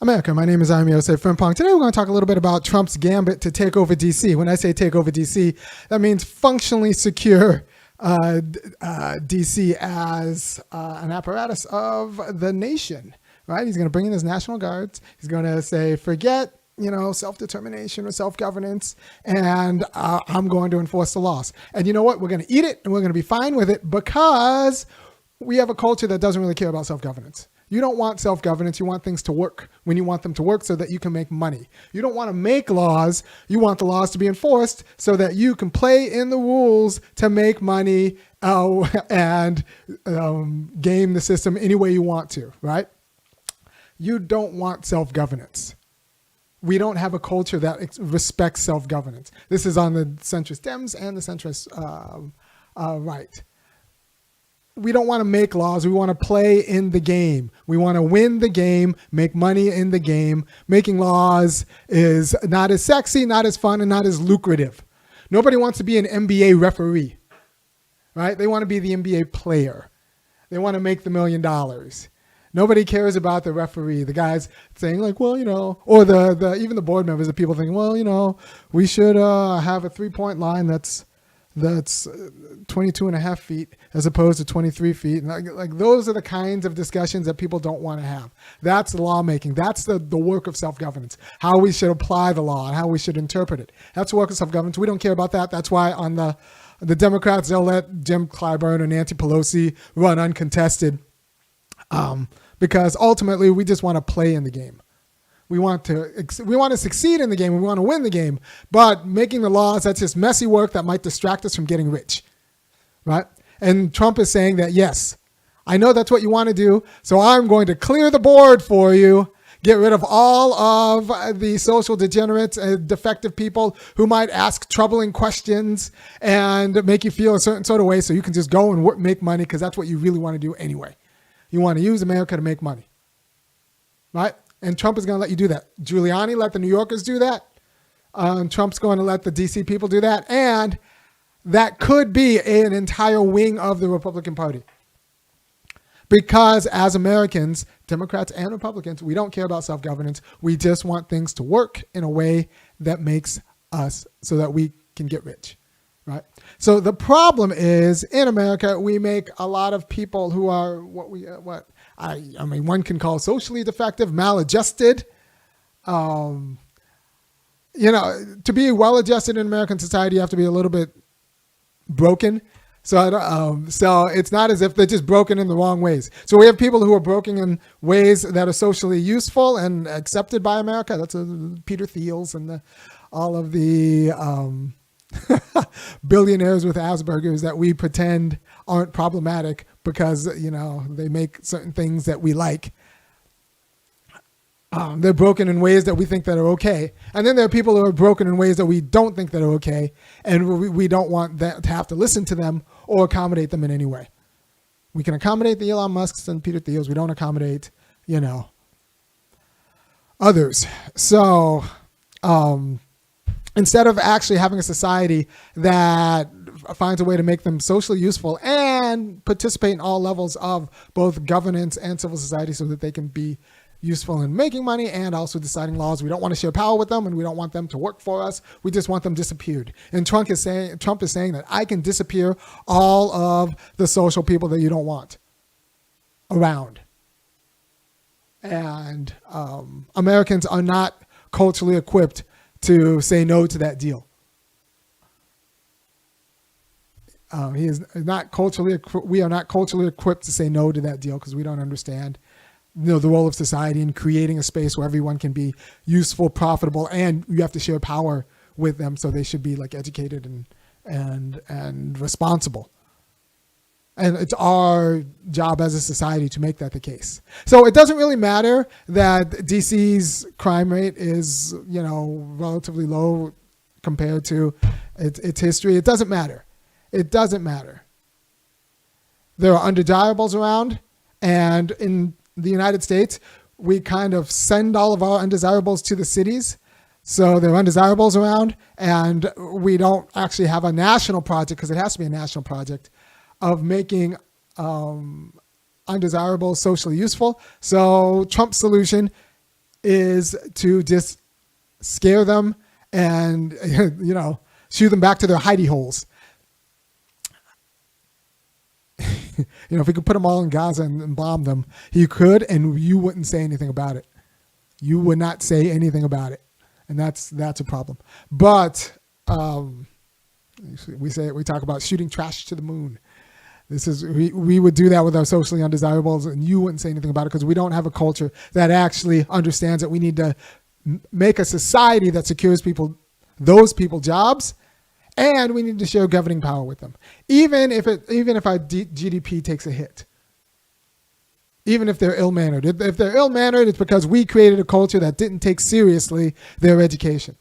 America, my name is Osei-Frimpong. Today we're going to talk a little bit about Trump's gambit to take over D.C. When I say take over D.C., that means functionally secure D.C. as an apparatus of the nation, right? He's going to bring in his National Guards. He's going to say, forget, self-determination or self-governance, and I'm going to enforce the laws. And you know what? We're going to eat it, and we're going to be fine with it because we have a culture that doesn't really care about self-governance. You don't want self-governance. You want things to work when you want them to work so that you can make money. You don't want to make laws. You want the laws to be enforced so that you can play in the rules to make money and game the system any way you want to, right? You don't want self-governance. We don't have a culture that respects self-governance. This is on the centrist Dems and the centrist right. We don't want to make laws. We want to play in the game. We want to win the game, make money in the game. Making laws is not as sexy, not as fun, and not as lucrative. Nobody wants to be an NBA referee, right? They want to be the NBA player. They want to make the $1 million. Nobody cares about the referee. The guys saying like, well, or the even the board members, the people thinking, well, we should have a 3-point line that's 22 and a half feet as opposed to 23 feet. And like those are the kinds of discussions that people don't want to have. That's lawmaking. That's the work of self-governance, how we should apply the law and how we should interpret it. That's the work of self-governance. We don't care about that. That's why on the Democrats, they'll let Jim Clyburn or Nancy Pelosi run uncontested because ultimately we just want to play in the game. We want to succeed in the game. We want to win the game. But making the laws, that's just messy work that might distract us from getting rich, right? And Trump is saying that, yes, I know that's what you want to do, so I'm going to clear the board for you, get rid of all of the social degenerates and defective people who might ask troubling questions and make you feel a certain sort of way so you can just go and make money because that's what you really want to do anyway. You want to use America to make money, right? And Trump is going to let you do that. Giuliani let the New Yorkers do that. Trump's going to let the DC people do that. And that could be an entire wing of the Republican Party. Because as Americans, Democrats and Republicans, we don't care about self-governance. We just want things to work in a way that makes us so that we can get rich, right? So the problem is in America, we make a lot of people who are one can call socially defective, maladjusted. To be well-adjusted in American society, you have to be a little bit broken. So it's not as if they're just broken in the wrong ways. So we have people who are broken in ways that are socially useful and accepted by America. That's Peter Thiel's and all of the billionaires with Asperger's that we pretend aren't problematic because, they make certain things that we like. They're broken in ways that we think that are okay. And then there are people who are broken in ways that we don't think that are okay. And we don't want that to have to listen to them or accommodate them in any way. We can accommodate the Elon Musks and Peter Thiels. We don't accommodate, others. So, instead of actually having a society that finds a way to make them socially useful and participate in all levels of both governance and civil society so that they can be useful in making money and also deciding laws. We don't want to share power with them and we don't want them to work for us. We just want them disappeared. And Trump is saying that I can disappear all of the social people that you don't want around. And Americans are not culturally equipped to say no to that deal. We are not culturally equipped to say no to that deal because we don't understand the role of society in creating a space where everyone can be useful, profitable, and you have to share power with them, so they should be like educated and responsible. And it's our job as a society to make that the case. So it doesn't really matter that DC's crime rate is, relatively low compared to its history. It doesn't matter. It doesn't matter. There are undesirables around, and in the United States, we kind of send all of our undesirables to the cities. So there are undesirables around, and we don't actually have a national project, because it has to be a national project, of making undesirables socially useful. So Trump's solution is to just scare them and, shoo them back to their hidey holes. If we could put them all in Gaza and bomb them, he could, and you wouldn't say anything about it. You would not say anything about it. And that's a problem. But we talk about shooting trash to the moon. We would do that with our socially undesirables, and you wouldn't say anything about it because we don't have a culture that actually understands that we need to make a society that secures those people jobs, and we need to share governing power with them, even if our GDP takes a hit. Even if they're ill-mannered. If they're ill-mannered, it's because we created a culture that didn't take seriously their education.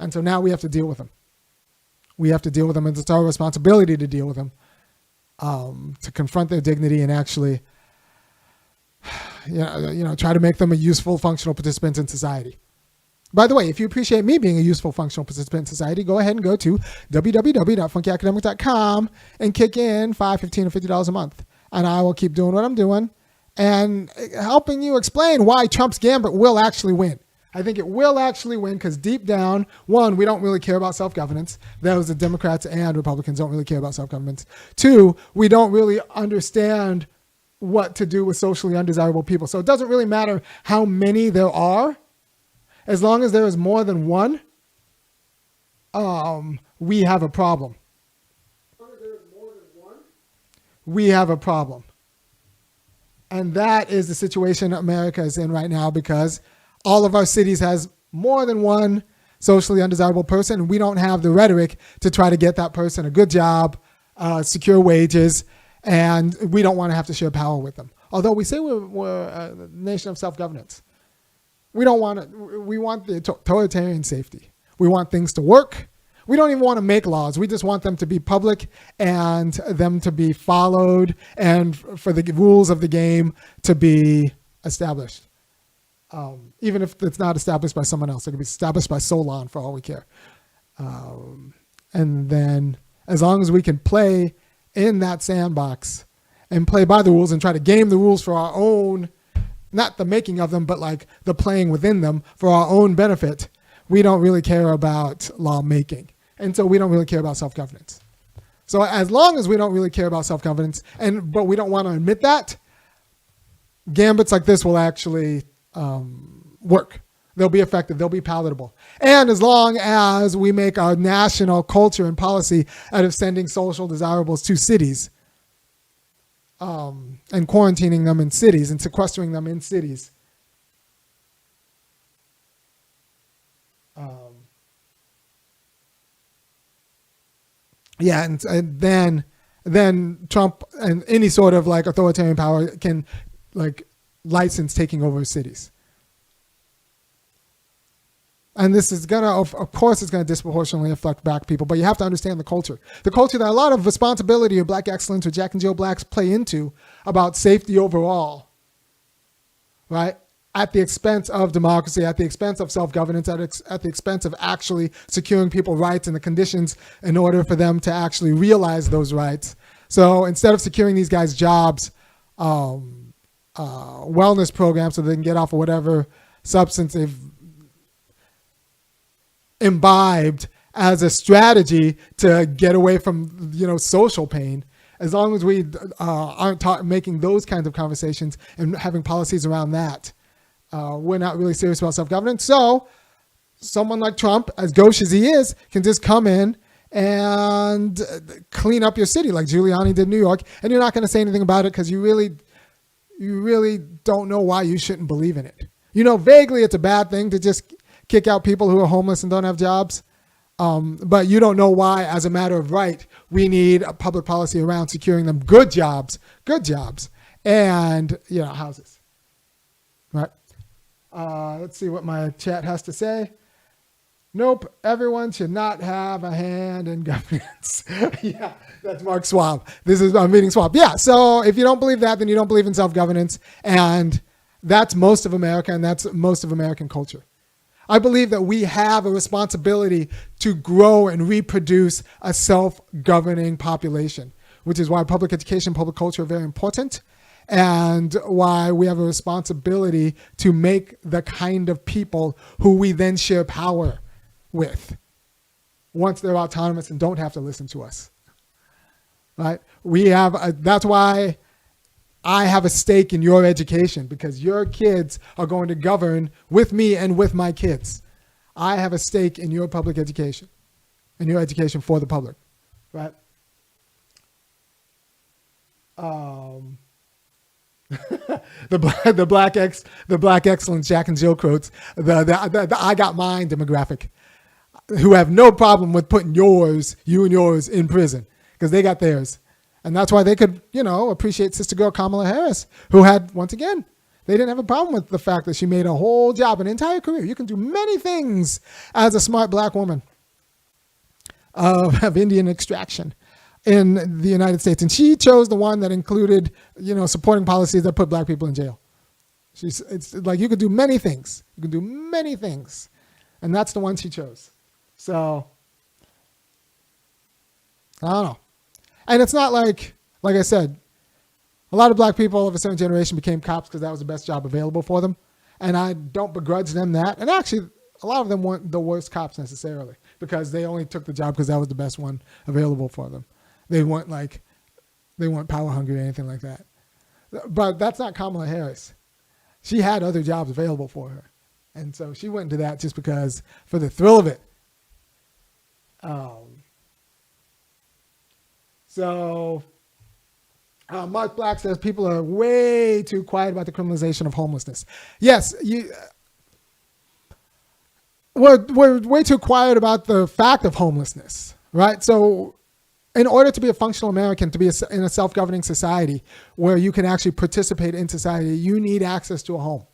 And so now we have to deal with them. We have to deal with them, and it's our responsibility to deal with them, to confront their dignity and actually, try to make them a useful, functional participant in society. By the way, if you appreciate me being a useful, functional participant in society, go ahead and go to www.funkyacademic.com and kick in $5, $15, or $50 a month. And I will keep doing what I'm doing and helping you explain why Trump's Gambit will actually win. I think it will actually win because deep down, one, we don't really care about self-governance. Those the Democrats and Republicans don't really care about self-governance. Two, we don't really understand what to do with socially undesirable people. So it doesn't really matter how many there are. As long as there is more than one, we have a problem. We have a problem. And that is the situation America is in right now because all of our cities has more than one socially undesirable person. And we don't have the rhetoric to try to get that person a good job, secure wages, and we don't want to have to share power with them. Although we say we're a nation of self-governance. We want the totalitarian safety. We want things to work. We don't even want to make laws. We just want them to be public and them to be followed and for the rules of the game to be established. Even if it's not established by someone else, it can be established by Solon for all we care. And then as long as we can play in that sandbox and play by the rules and try to game the rules for our own, not the making of them, but like the playing within them for our own benefit, we don't really care about lawmaking. And so we don't really care about self-governance. So as long as we don't really care about self-governance, but we don't want to admit that, gambits like this will actually work. They'll be effective. They'll be palatable. And as long as we make our national culture and policy out of sending social desirables to cities, and quarantining them in cities and sequestering them in cities. And then Trump and any sort of like authoritarian power can like license taking over cities. And this is going to, of course, it's going to disproportionately affect black people, but you have to understand the culture. The culture that a lot of responsibility of Black excellence or Jack and Jill Blacks play into about safety overall, right? At the expense of democracy, at the expense of self-governance, at the expense of actually securing people's rights and the conditions in order for them to actually realize those rights. So instead of securing these guys jobs, wellness programs so they can get off of whatever substance they've imbibed as a strategy to get away from, social pain. As long as we aren't making those kinds of conversations and having policies around that, we're not really serious about self-governance. So someone like Trump, as gauche as he is, can just come in and clean up your city like Giuliani did in New York. And you're not going to say anything about it because you really don't know why you shouldn't believe in it. Vaguely it's a bad thing to just kick out people who are homeless and don't have jobs. But you don't know why, as a matter of right, we need a public policy around securing them good jobs, and, houses. Right? Let's see what my chat has to say. Nope, everyone should not have a hand in governance. Yeah, that's Mark Schwab. This is meeting Schwab. Yeah, so if you don't believe that, then you don't believe in self-governance. And that's most of America, and that's most of American culture. I believe that we have a responsibility to grow and reproduce a self-governing population, which is why public education, public culture are very important. and why we have a responsibility to make the kind of people who we then share power with once they're autonomous and don't have to listen to us. Right? That's why I have a stake in your education, because your kids are going to govern with me and with my kids. I have a stake in your public education, and your education for the public, right? The black excellence, Jack and Jill quotes, the I got mine demographic, who have no problem with putting you and yours in prison because they got theirs. And that's why they could, appreciate Sister Girl Kamala Harris, who had, once again, they didn't have a problem with the fact that she made a whole job, an entire career. You can do many things as a smart black woman of Indian extraction in the United States. And she chose the one that included, supporting policies that put black people in jail. It's like you could do many things. You can do many things. And that's the one she chose. So, I don't know. And it's not like I said, a lot of black people of a certain generation became cops because that was the best job available for them. And I don't begrudge them that. And actually, a lot of them weren't the worst cops necessarily, because they only took the job because that was the best one available for them. They weren't power hungry or anything like that. But that's not Kamala Harris. She had other jobs available for her. And so she went into that just because, for the thrill of it. Mark Black says people are way too quiet about the criminalization of homelessness. Yes, we're way too quiet about the fact of homelessness, right? So in order to be a functional American, to be in a self-governing society where you can actually participate in society, you need access to a home,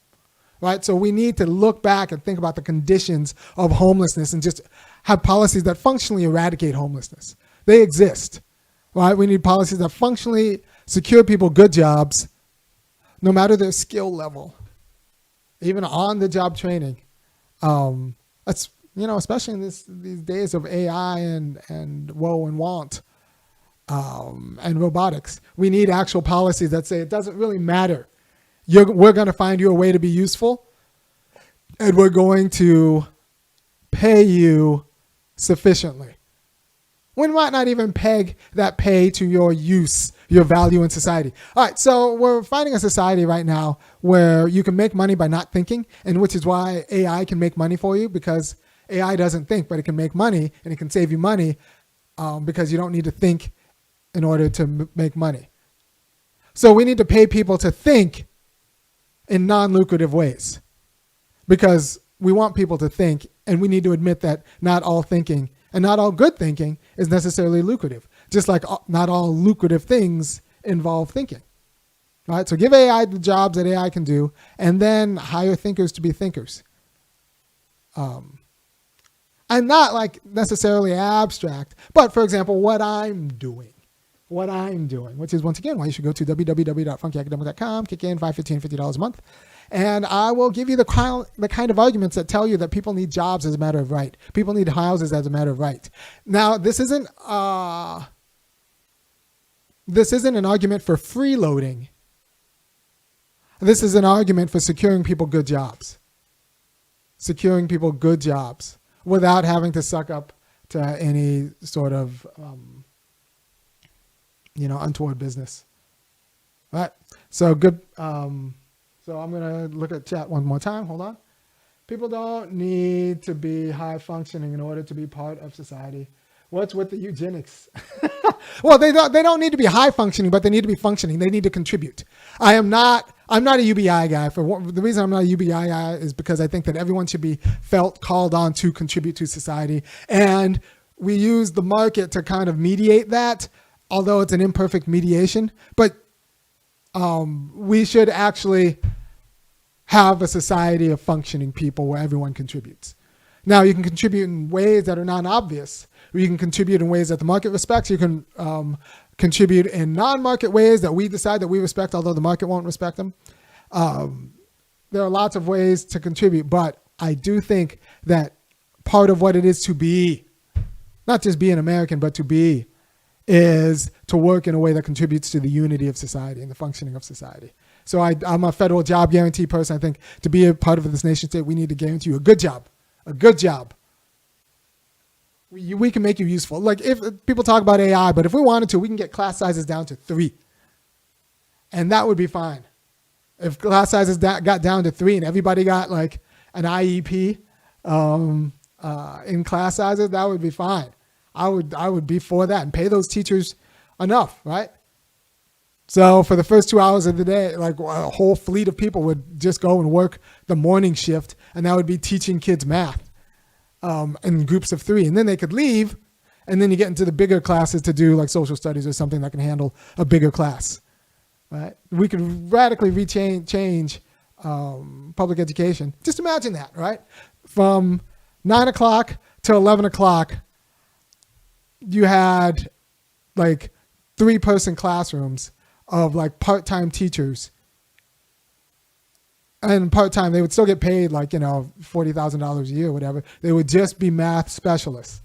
right? So we need to look back and think about the conditions of homelessness and just have policies that functionally eradicate homelessness. They exist, right? We need policies that functionally secure people good jobs, no matter their skill level, even on-the-job training. Especially in these days of AI and woe and want and robotics, we need actual policies that say it doesn't really matter. We're going to find you a way to be useful, and we're going to pay you sufficiently. We might not even peg that pay to your use, your value in society. All right, so we're finding a society right now where you can make money by not thinking, and which is why AI can make money for you, because AI doesn't think, but it can make money, and it can save you money because you don't need to think in order to make money. So we need to pay people to think in non-lucrative ways, because we want people to think, and we need to admit that not all thinking and not all good thinking is necessarily lucrative, just like not all lucrative things involve thinking. All right, so give AI the jobs that AI can do, and then hire thinkers to be thinkers. And not like necessarily abstract, but for example, what I'm doing, which is, once again, why you should go to www.funkyacademic.com, kick in $5, $15, $50 a month. And I will give you the kind of arguments that tell you that people need jobs as a matter of right. People need houses as a matter of right. Now, this isn't an argument for freeloading. This is an argument for securing people good jobs. Securing people good jobs without having to suck up to any sort of, untoward business. All right. So good. So I'm going to look at chat one more time. Hold on. People don't need to be high functioning in order to be part of society. What's with the eugenics? Well, they don't need to be high functioning, but they need to be functioning. They need to contribute. I'm not a UBI guy. The reason I'm not a UBI guy is because I think that everyone should be felt called on to contribute to society. And we use the market to kind of mediate that, although it's an imperfect mediation. But we should actually have a society of functioning people where everyone contributes. Now, you can contribute in ways that are non-obvious. You can contribute in ways that the market respects. You can contribute in non-market ways that we decide that we respect, although the market won't respect them. There are lots of ways to contribute, but I do think that part of what it is to be, not just be an American, but to be is to work in a way that contributes to the unity of society and the functioning of society. So I'm a federal job guarantee person. I think to be a part of this nation state, we need to guarantee you a good job. A good job. We can make you useful. Like, if people talk about AI, but if we wanted to, we can get class sizes down to 3. And that would be fine. If class sizes got down to 3 and everybody got like an IEP in class sizes, that would be fine. I would be for that and pay those teachers enough, right? So for the first 2 hours of the day, like a whole fleet of people would just go and work the morning shift, and that would be teaching kids math in groups of 3. And then they could leave, and then you get into the bigger classes to do like social studies or something that can handle a bigger class, right? We could radically change public education. Just imagine that, right? From 9 o'clock to 11 o'clock, you had like 3-person classrooms of like part-time teachers, and part-time, they would still get paid like, $40,000 a year or whatever. They would just be math specialists,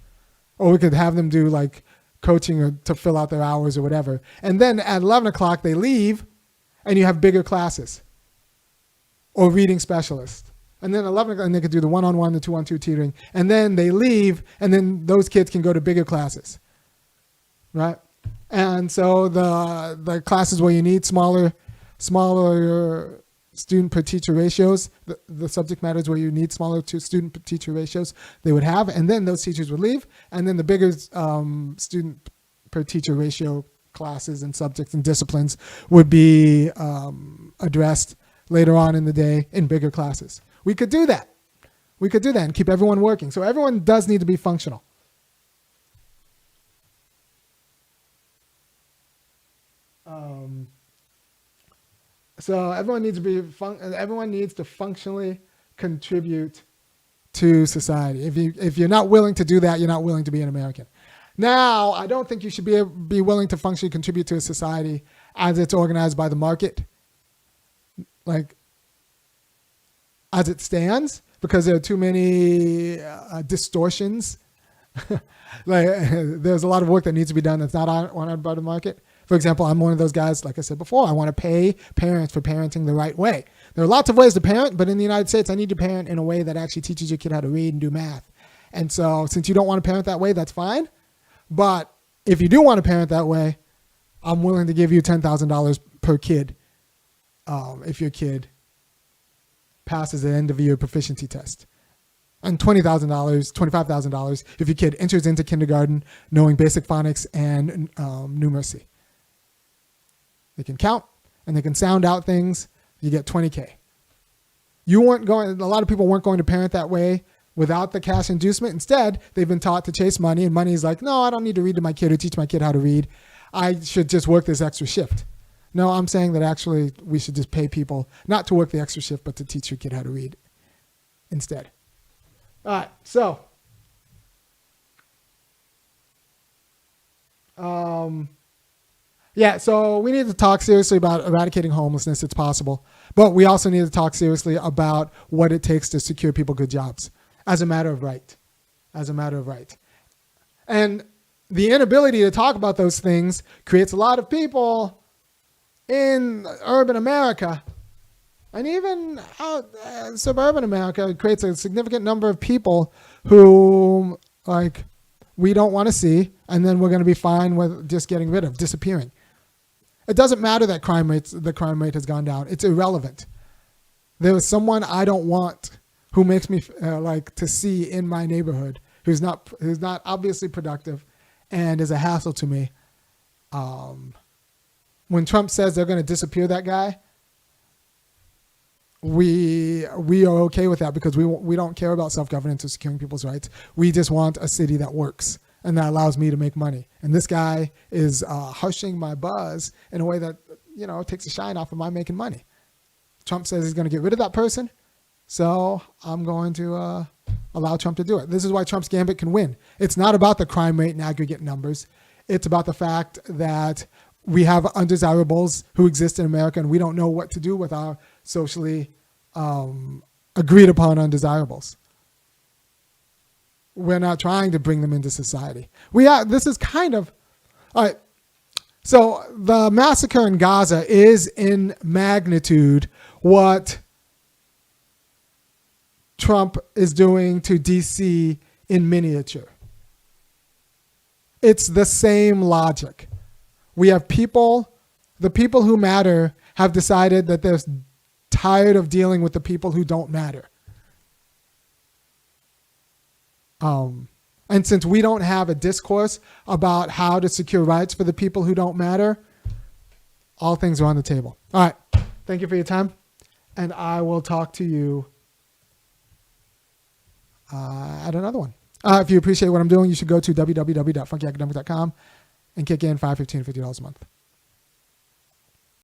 or we could have them do like coaching or to fill out their hours or whatever. And then at 11 o'clock, they leave and you have bigger classes or reading specialists. And then 11 o'clock, and they could do the 1-on-1, the 2-on-2 tutoring. And then they leave, and then those kids can go to bigger classes, right? And so the classes where you need smaller student per teacher ratios, the subject matters where you need smaller student per teacher ratios, they would have, and then those teachers would leave, and then the bigger student per teacher ratio classes and subjects and disciplines would be addressed later on in the day in bigger classes. We could do that. We could do that and keep everyone working. So everyone does need to be functional. So everyone needs to functionally contribute to society. If you're not willing to do that, you're not willing to be an American. Now, I don't think you should be willing to functionally contribute to a society as it's organized by the market, like as it stands, because there are too many distortions. Like there's a lot of work that needs to be done that's not honored by the market. For example, I'm one of those guys, like I said before, I want to pay parents for parenting the right way. There are lots of ways to parent, but in the United States, I need to parent in a way that actually teaches your kid how to read and do math. And so since you don't want to parent that way, that's fine. But if you do want to parent that way, I'm willing to give you $10,000 per kid if your kid passes the end of year proficiency test. And $20,000, $25,000 if your kid enters into kindergarten knowing basic phonics and numeracy. They can count and they can sound out things. You get $20K. A lot of people weren't going to parent that way without the cash inducement. Instead, they've been taught to chase money, and money is like, no, I don't need to read to my kid or teach my kid how to read. I should just work this extra shift. No, I'm saying that actually we should just pay people not to work the extra shift, but to teach your kid how to read instead. All right, so so we need to talk seriously about eradicating homelessness. It's possible. But we also need to talk seriously about what it takes to secure people good jobs as a matter of right. And the inability to talk about those things creates a lot of people in urban America and even suburban America. It creates a significant number of people who we don't want to see, and then we're going to be fine with just getting rid of, disappearing. It doesn't matter that the crime rate has gone down. It's irrelevant. There is someone I don't want who makes me to see in my neighborhood who's not obviously productive and is a hassle to me. When Trump says they're going to disappear that guy, we are okay with that because we don't care about self-governance or securing people's rights. We just want a city that works and that allows me to make money. And this guy is hushing my buzz in a way that takes the shine off of my making money. Trump says he's going to get rid of that person, so I'm going to allow Trump to do it. This is why Trump's Gambit can win. It's not about the crime rate and aggregate numbers. It's about the fact that we have undesirables who exist in America, and we don't know what to do with our socially agreed upon undesirables. We're not trying to bring them into society. This is kind of All right. So the massacre in Gaza is in magnitude what Trump is doing to DC in miniature. It's the same logic. We have people, the people who matter have decided that they're tired of dealing with the people who don't matter. And since we don't have a discourse about how to secure rights for the people who don't matter, all things are on the table. All right. Thank you for your time. And I will talk to you at another one. If you appreciate what I'm doing, you should go to www.funkyacademic.com and kick in $5, $15, $50 a month.